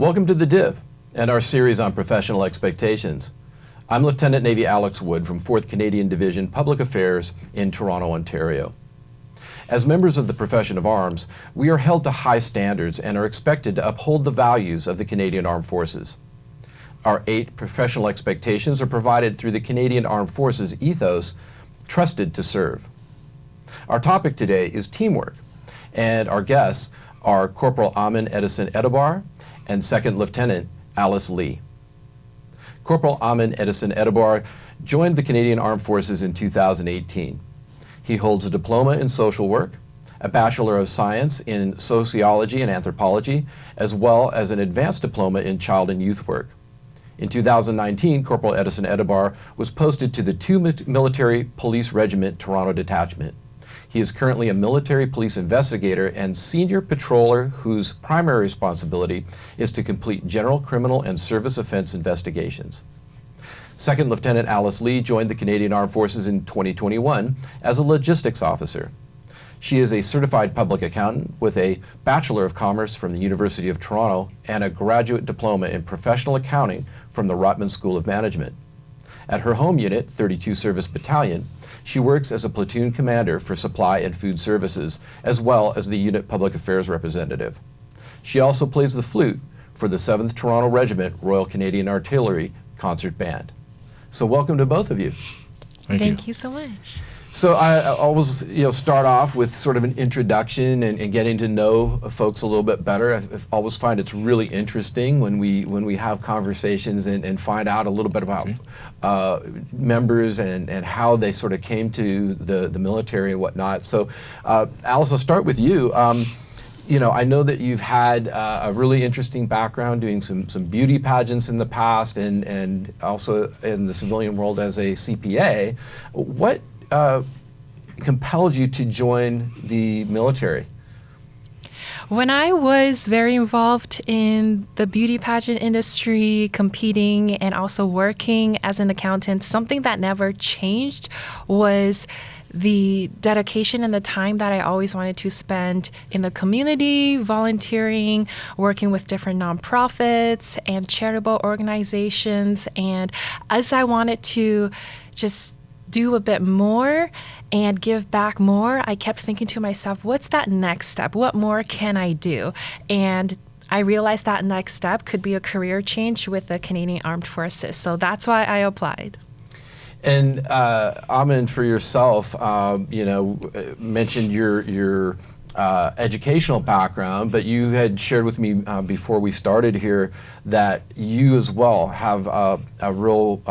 Welcome to The Div and our series on professional expectations. I'm Lieutenant Navy Alex Wood from 4th Canadian Division Public Affairs in Toronto, Ontario. As members of the profession of arms, we are held to high standards and are expected to uphold the values of the Canadian Armed Forces. Our 8 professional expectations are provided through the Canadian Armed Forces ethos, trusted to serve. Our topic today is teamwork, and our guests are Corporal Edison-Edebor and Second Lieutenant Alice Lee. Corporal Edison-Edebor joined the Canadian Armed Forces in 2018. He holds a diploma in social work, a Bachelor of Science in Sociology and Anthropology, as well as an advanced diploma in child and youth work. In 2019, Corporal Edison-Edebor was posted to the 2 Military Police Regiment Toronto Detachment. He is currently a military police investigator and senior patroller whose primary responsibility is to complete general criminal and service offense investigations. Second Lieutenant Alice Lee joined the Canadian Armed Forces in 2021 as a logistics officer. She is a certified public accountant with a Bachelor of Commerce from the University of Toronto and a graduate diploma in professional accounting from the Rotman School of Management. At her home unit, 32 Service Battalion, she works as a platoon commander for supply and food services, as well as the unit public affairs representative. She also plays the flute for the 7th Toronto Regiment Royal Canadian Artillery Concert Band. So welcome to both of you. Thank you so much. So I always start off with sort of an introduction and getting to know folks a little bit better. I always find it's really interesting when we have conversations and find out a little bit about members and how they sort of came to the military and whatnot. So Alice, I'll start with you. I know that you've had a really interesting background doing some beauty pageants in the past and also in the civilian world as a CPA. What compelled you to join the military? When I was very involved in the beauty pageant industry, competing and also working as an accountant, something that never changed was the dedication and the time that I always wanted to spend in the community, volunteering, working with different nonprofits and charitable organizations. And as I wanted to just do a bit more and give back more, I kept thinking to myself, what's that next step? What more can I do? And I realized that next step could be a career change with the Canadian Armed Forces. So that's why I applied. And Amin, for yourself, mentioned your educational background, but you had shared with me before we started here that you as well have a real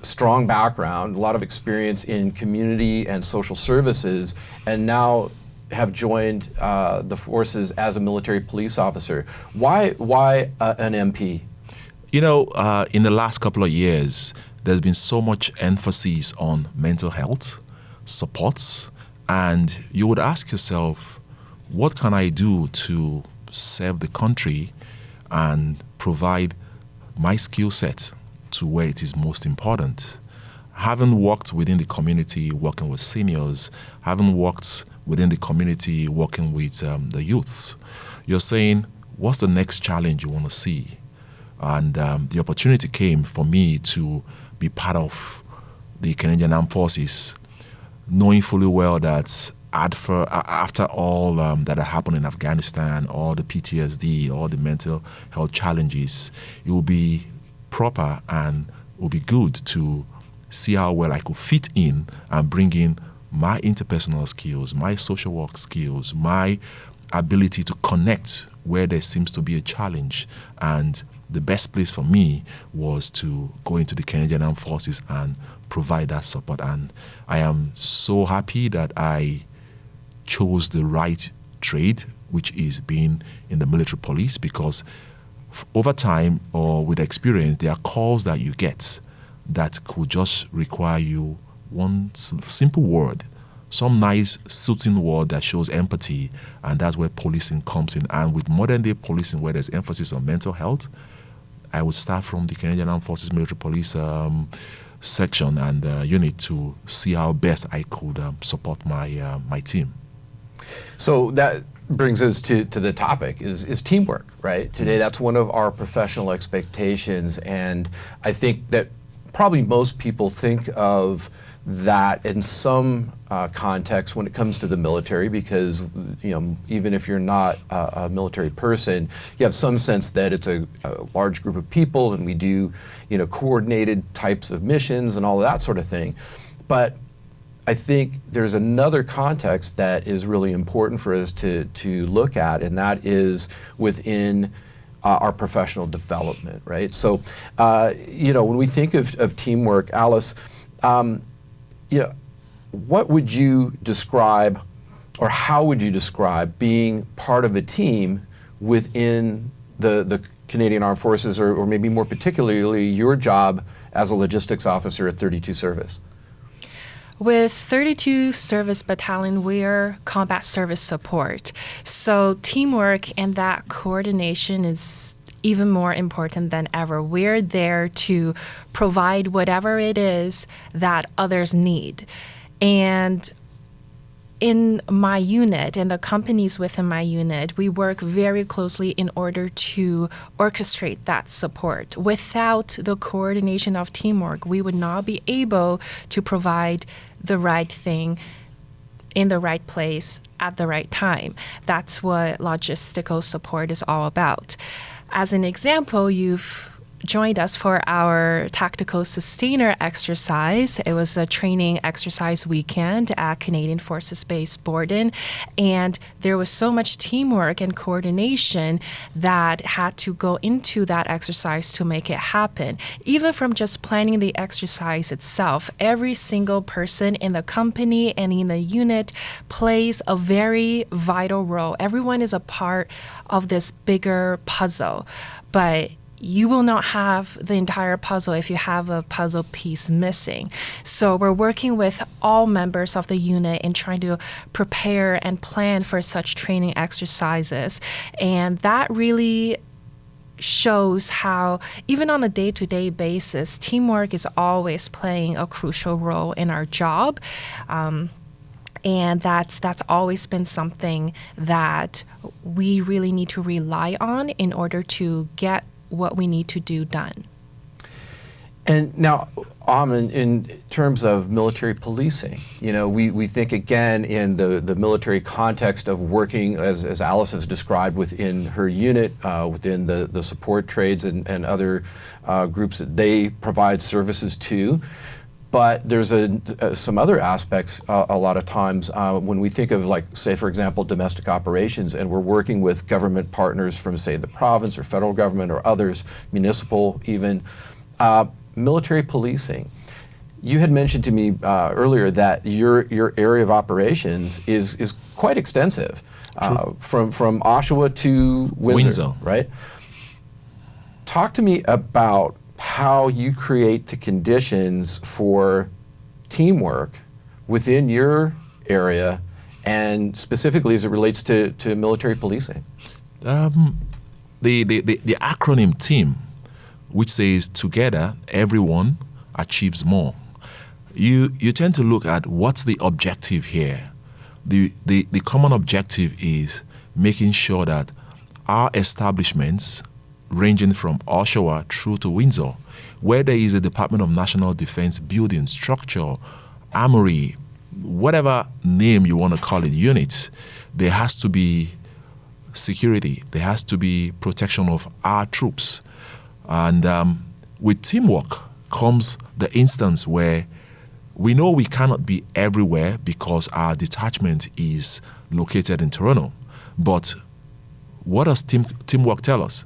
strong background, a lot of experience in community and social services, and now have joined the forces as a military police officer. Why an MP? In the last couple of years, there's been so much emphasis on mental health, supports, and you would ask yourself, what can I do to serve the country and provide my skill set to where it is most important? Having worked within the community, working with seniors, having worked within the community, working with the youths, you're saying, what's the next challenge you want to see? And the opportunity came for me to be part of the Canadian Armed Forces, knowing fully well that after all that happened in Afghanistan, all the PTSD, all the mental health challenges, it will be proper and it will be good to see how well I could fit in and bring in my interpersonal skills, my social work skills, my ability to connect where there seems to be a challenge. And the best place for me was to go into the Canadian Armed Forces and provide that support. And I am so happy that I chose the right trade, which is being in the military police, because over time or with experience, there are calls that you get that could just require you one simple word, some nice soothing word that shows empathy, and that's where policing comes in. And with modern day policing, where there's emphasis on mental health, I would start from the Canadian Armed Forces Military Police section and unit to see how best I could support my team. So that brings us to the topic is teamwork, right? Today, that's one of our professional expectations, and I think that probably most people think of that in some context when it comes to the military, because even if you're not a military person, you have some sense that it's a large group of people, and we do coordinated types of missions and all of that sort of thing. But I think there's another context that is really important for us to look at, and that is within our professional development, right? So, when we think of teamwork, Alice, what would you describe, or how would you describe being part of a team within the Canadian Armed Forces, or maybe more particularly your job as a logistics officer at 32 Service? With 32 Service Battalion, we're combat service support. So teamwork and that coordination is even more important than ever. We're there to provide whatever it is that others need. And in my unit and the companies within my unit, we work very closely in order to orchestrate that support. Without the coordination of teamwork, we would not be able to provide the right thing in the right place at the right time. That's what logistical support is all about. As an example, you've joined us for our tactical sustainer exercise. It was a training exercise weekend at Canadian Forces Base Borden, and there was so much teamwork and coordination that had to go into that exercise to make it happen. Even from just planning the exercise itself, every single person in the company and in the unit plays a very vital role. Everyone is a part of this bigger puzzle, but you will not have the entire puzzle if you have a puzzle piece missing. So we're working with all members of the unit in trying to prepare and plan for such training exercises. And that really shows how, even on a day-to-day basis, teamwork is always playing a crucial role in our job. And that's always been something that we really need to rely on in order to get what we need to do done. And now, in terms of military policing, we think again in the military context of working, as Alice has described, within her unit, within the support trades and other groups that they provide services to. But there's some other aspects a lot of times when we think of, like, say, for example, domestic operations, and we're working with government partners from, say, the province or federal government or others, municipal even, military policing. You had mentioned to me earlier that your area of operations is quite extensive, from Oshawa to Windsor, right? Talk to me about how you create the conditions for teamwork within your area, and specifically as it relates to military policing. The acronym TEAM, which says together everyone achieves more. You tend to look at what's the objective here. The common objective is making sure that our establishments, ranging from Oshawa through to Windsor, where there is a Department of National Defense building, structure, armory, whatever name you want to call it, units, there has to be security. There has to be protection of our troops. And with teamwork comes the instance where we know we cannot be everywhere because our detachment is located in Toronto. But what does teamwork tell us?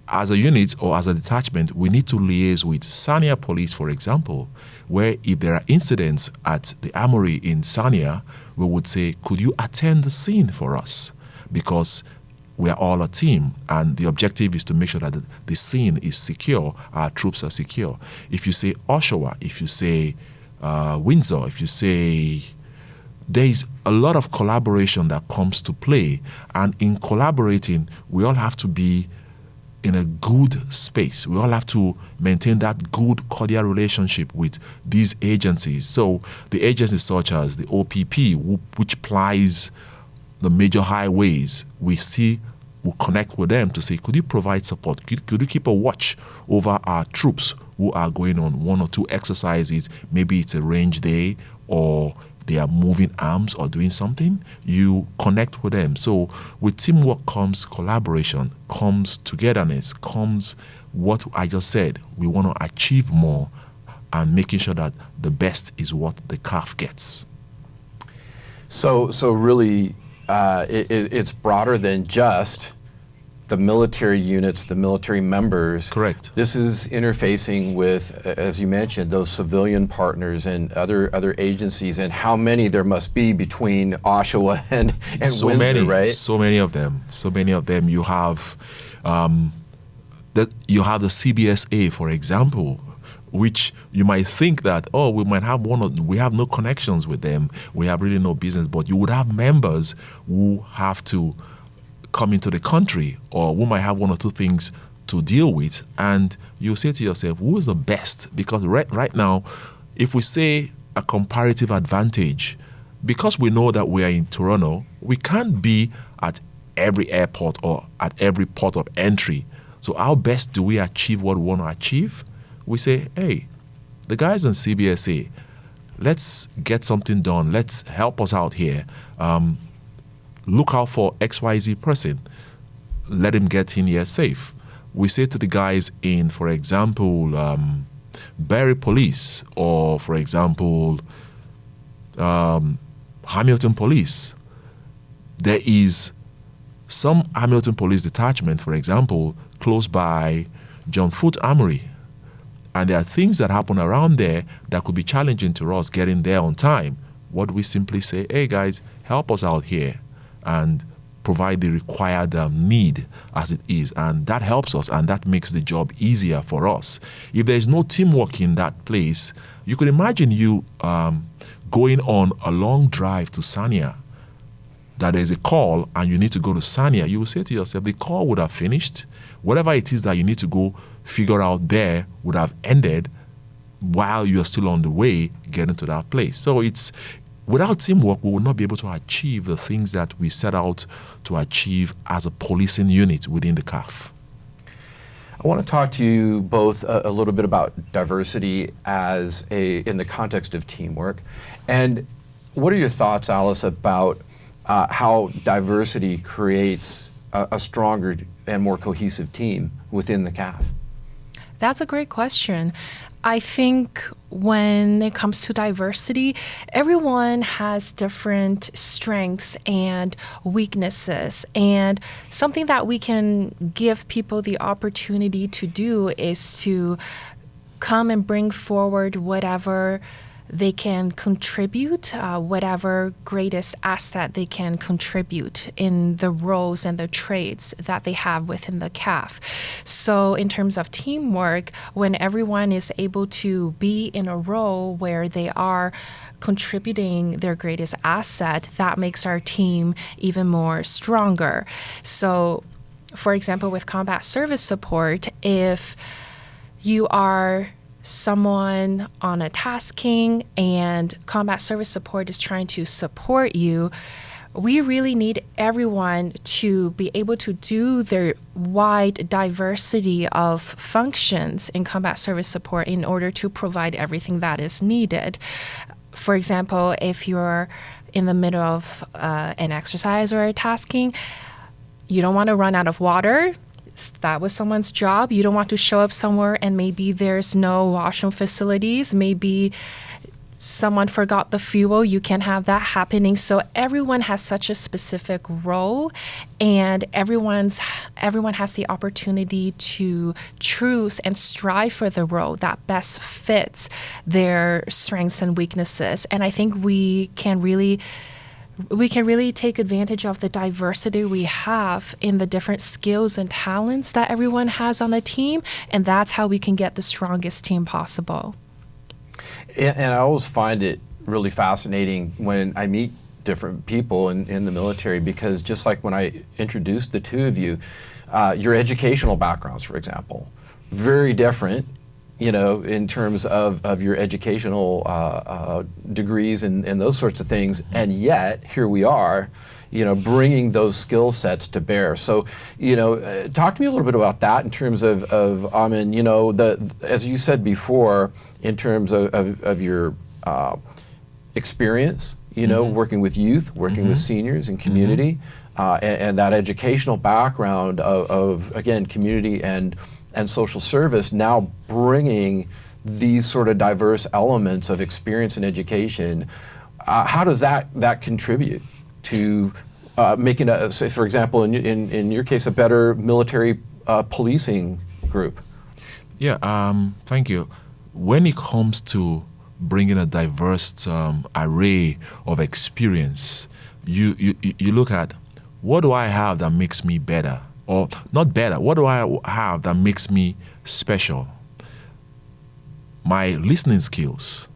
As a unit or as a detachment, we need to liaise with Sarnia Police, for example, where if there are incidents at the armory in Sarnia, we would say, could you attend the scene for us? Because we are all a team, and the objective is to make sure that the scene is secure, our troops are secure. If you say Oshawa, if you say Windsor, if you say, there is a lot of collaboration that comes to play, and in collaborating, we all have to be in a good space. We all have to maintain that good, cordial relationship with these agencies. So the agencies such as the OPP, which plies the major highways, we see will connect with them to say, could you provide support? Could you keep a watch over our troops who are going on one or two exercises? Maybe it's a range day or they are moving arms or doing something. You connect with them. So with teamwork comes collaboration, comes togetherness, comes what I just said. We want to achieve more and making sure that the best is what the CAF gets. So really, it's broader than just the military units, the military members. Correct. This is interfacing with, as you mentioned, those civilian partners and other agencies, and how many there must be between Oshawa and So Windsor, many, right? so many of them. You have the CBSA, for example, which you might think that, oh, we might have we have no connections with them, we have really no business, but you would have members who have to come into the country or who might have one or two things to deal with, and you say to yourself, who is the best? Because right now, if we say a comparative advantage, because we know that we are in Toronto, we can't be at every airport or at every port of entry. So how best do we achieve what we want to achieve? We say, hey, the guys on CBSA, let's get something done. Let's help us out here. Look out for XYZ person. Let him get in here safe. We say to the guys in, for example, Barrie Police or, for example, Hamilton Police. There is some Hamilton Police detachment, for example, close by John Foote Armory. And there are things that happen around there that could be challenging to us getting there on time. What we simply say, hey guys, help us out here and provide the required need as it is. And that helps us and that makes the job easier for us. If there's no teamwork in that place, you could imagine you going on a long drive to Sanya, that there's a call and you need to go to Sanya. You will say to yourself, the call would have finished. Whatever it is that you need to go figure out there would have ended while you're still on the way getting to that place. So it's without teamwork, we will not be able to achieve the things that we set out to achieve as a policing unit within the CAF. I want to talk to you both a little bit about diversity in the context of teamwork. And what are your thoughts, Alice, about how diversity creates a stronger and more cohesive team within the CAF? That's a great question. I think when it comes to diversity, everyone has different strengths and weaknesses. And something that we can give people the opportunity to do is to come and bring forward whatever they can contribute, whatever greatest asset they can contribute in the roles and the trades that they have within the CAF. So in terms of teamwork, when everyone is able to be in a role where they are contributing their greatest asset, that makes our team even more stronger. So, for example, with combat service support, if you are someone on a tasking and combat service support is trying to support you, we really need everyone to be able to do their wide diversity of functions in combat service support in order to provide everything that is needed. For example, if you're in the middle of an exercise or a tasking, you don't want to run out of water. That was someone's job. You don't want to show up somewhere and maybe there's no washroom facilities. Maybe someone forgot the fuel. You can't have that happening. So everyone has such a specific role, and everyone has the opportunity to choose and strive for the role that best fits their strengths and weaknesses. And I think we can really take advantage of the diversity we have in the different skills and talents that everyone has on a team, and that's how we can get the strongest team possible. And I always find it really fascinating when I meet different people in the military, because just like when I introduced the two of you, your educational backgrounds, for example, very different, you know, in terms of your educational degrees and those sorts of things. And yet, here we are bringing those skill sets to bear. So, talk to me a little bit about that in terms of Amin, as you said before, in terms of your experience, working with youth, working with seniors and community, and that educational background of again, community and social service, now bringing these sort of diverse elements of experience and education. How does that contribute to making say, for example, in your case, a better military policing group? Yeah, thank you. When it comes to bringing a diverse array of experience, you look at, what do I have that makes me better? Or not better, what do I have that makes me special? My listening skills,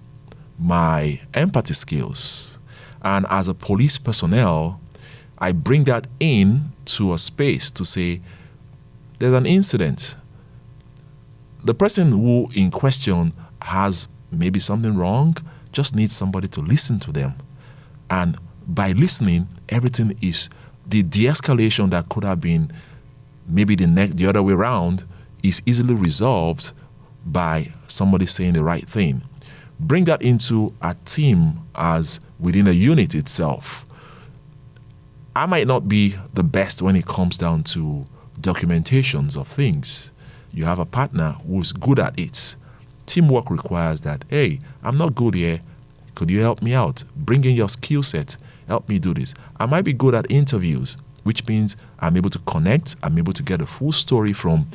my empathy skills. And as a police personnel, I bring that in to a space to say, there's an incident. The person who in question has maybe something wrong, just needs somebody to listen to them. And by listening, everything is, the de-escalation that could have been maybe the other way around is easily resolved by somebody saying the right thing. Bring that into a team as within a unit itself. I might not be the best when it comes down to documentations of things. You have a partner who's good at it. Teamwork requires that, hey, I'm not good here. Could you help me out? Bring in your skill set. Help me do this. I might be good at interviews, which means I'm able to connect. I'm able to get a full story from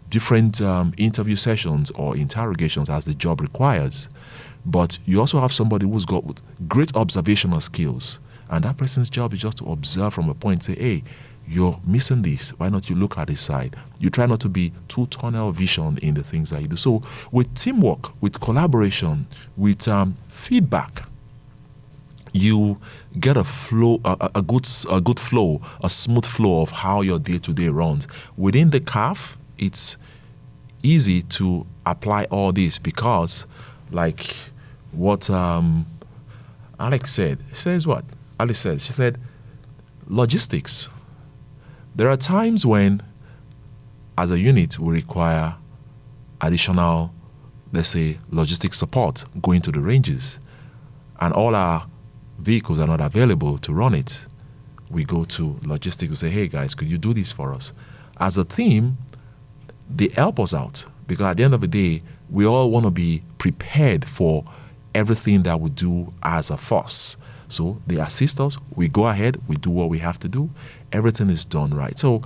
different interview sessions or interrogations as the job requires. But you also have somebody who's got great observational skills. And that person's job is just to observe from a point, say, hey, you're missing this. Why not you look at this side? You try not to be too tunnel vision in the things that you do. So with teamwork, with collaboration, with feedback, you get a flow, a good flow, a smooth flow of how your day-to-day runs. Within the CAF, it's easy to apply all this because, like what Alex said, she says what? Alice says, she said, logistics. There are times when, as a unit, we require additional, let's say, logistic support going to the ranges, and all our vehicles are not available to run it. We go to logistics and say, hey guys, could you do this for us? As a team, they help us out because at the end of the day, we all want to be prepared for everything that we do as a force. So they assist us, we go ahead, we do what we have to do, everything is done right. So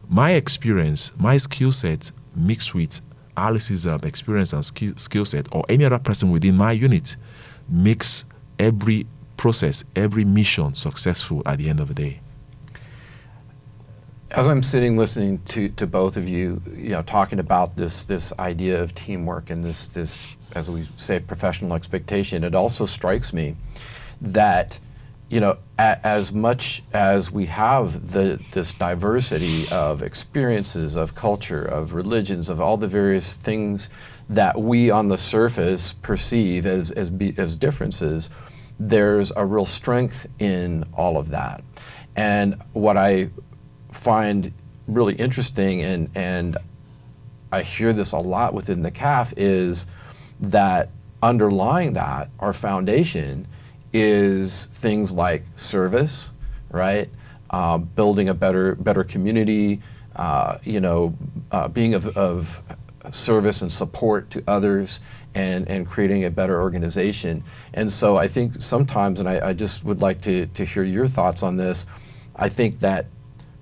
my experience, my skill set mixed with Alice's experience and skill set, or any other person within my unit, makes every process, every mission successful at the end of the day. As I'm sitting listening to both of you, talking about this idea of teamwork and this as we say, professional expectation, it also strikes me that as much as we have this diversity of experiences, of culture, of religions, of all the various things that we on the surface perceive as differences, there's a real strength in all of that. And what I find really interesting, and I hear this a lot within the CAF, is that underlying that, our foundation, is things like service, right? Building a better community, being of service and support to others, and creating a better organization. And so I think sometimes, and I just would like to hear your thoughts on this, I think that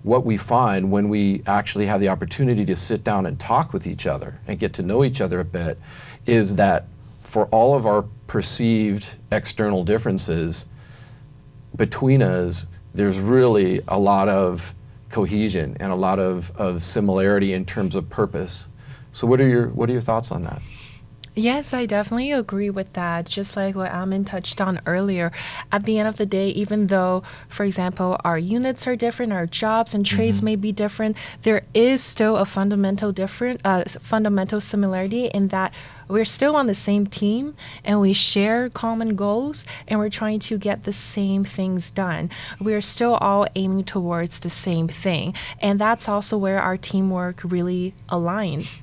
what we find when we actually have the opportunity to sit down and talk with each other and get to know each other a bit is that for all of our perceived external differences between us, there's really a lot of cohesion and a lot of similarity in terms of purpose. So what are your thoughts on that? Yes, I definitely agree with that. Just like what Amin touched on earlier. At the end of the day, even though, for example, our units are different, our jobs and trades may be different, there is still a fundamental similarity in that we're still on the same team and we share common goals and we're trying to get the same things done. We're still all aiming towards the same thing. And that's also where our teamwork really aligns.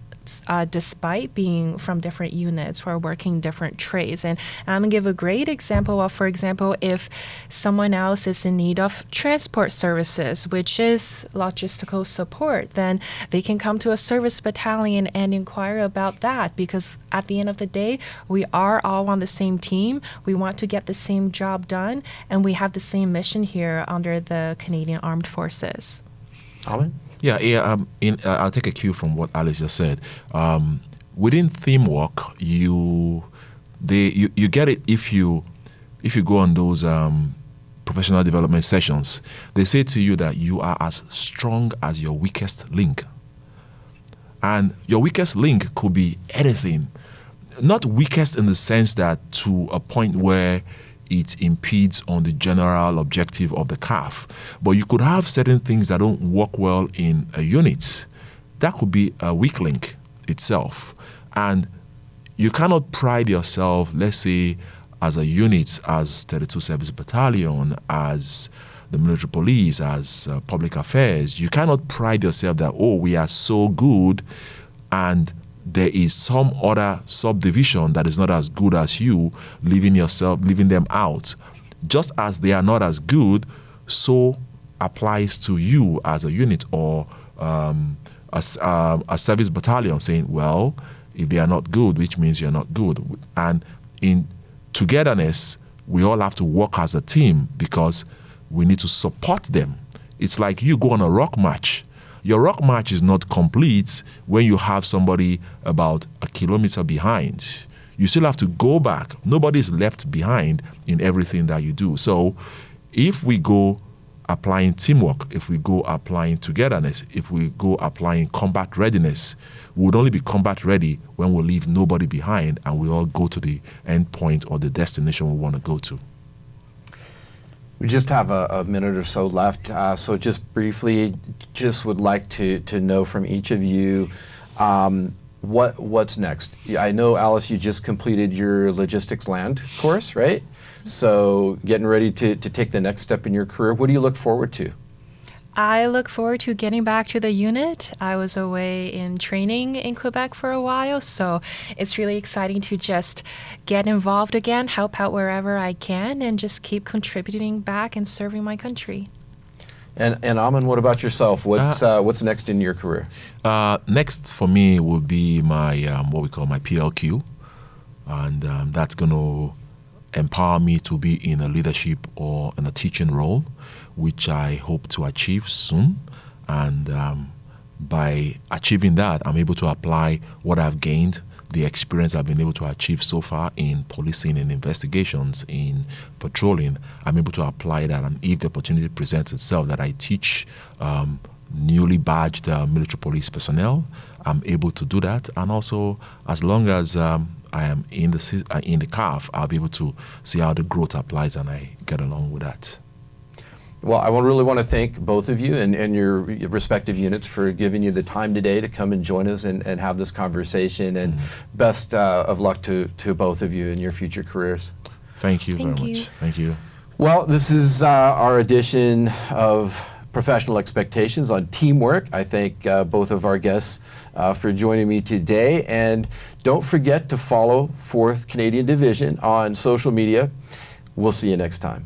Despite being from different units, we're working different trades. And I'm going to give a great example of, for example, if someone else is in need of transport services, which is logistical support, then they can come to a service battalion and inquire about that, because at the end of the day, we are all on the same team. We want to get the same job done, and we have the same mission here under the Canadian Armed Forces. Amin? I'll take a cue from what Alice just said. Within teamwork, you get it if you go on those professional development sessions. They say to you that you are as strong as your weakest link, and your weakest link could be anything. Not weakest in the sense that to a point where it impedes on the general objective of the CAF. But you could have certain things that don't work well in a unit. That could be a weak link itself. And you cannot pride yourself, let's say, as a unit, as 32 Service Battalion, as the military police, as public affairs. You cannot pride yourself that, oh, we are so good, and there is some other subdivision that is not as good as you, leaving them out. Just as they are not as good, so applies to you as a unit or a service battalion, saying, well, if they are not good, which means you're not good. And in togetherness, we all have to work as a team because we need to support them. It's like you go on a rock march. Your rock march is not complete when you have somebody about a kilometer behind. You still have to go back. Nobody's left behind in everything that you do. So if we go applying teamwork, if we go applying togetherness, if we go applying combat readiness, we would only be combat ready when we leave nobody behind and we all go to the end point or the destination we want to go to. We just have a minute or so left, so just briefly, just would like to know from each of you what's next. I know, Alice, you just completed your logistics land course, right? So getting ready to take the next step in your career. What do you look forward to? I look forward to getting back to the unit. I was away in training in Quebec for a while, so it's really exciting to just get involved again, help out wherever I can, and just keep contributing back and serving my country. And Amin, what about yourself? What's next in your career? Next for me will be my what we call my PLQ, and that's going to empower me to be in a leadership or in a teaching role, which I hope to achieve soon. And by achieving that, I'm able to apply what I've gained, the experience I've been able to achieve so far in policing and investigations, in patrolling. I'm able to apply that, and if the opportunity presents itself that I teach newly badged military police personnel, I'm able to do that. And also, as long as I am in the CAF, I'll be able to see how the growth applies, and I get along with that. Well, I really want to thank both of you and your respective units for giving you the time today to come and join us and have this conversation. And best of luck to both of you in your future careers. Thank you very much. Thank you. Well, this is our edition of Professional Expectations on Teamwork. I thank both of our guests for joining me today. And don't forget to follow 4th Canadian Division on social media. We'll see you next time.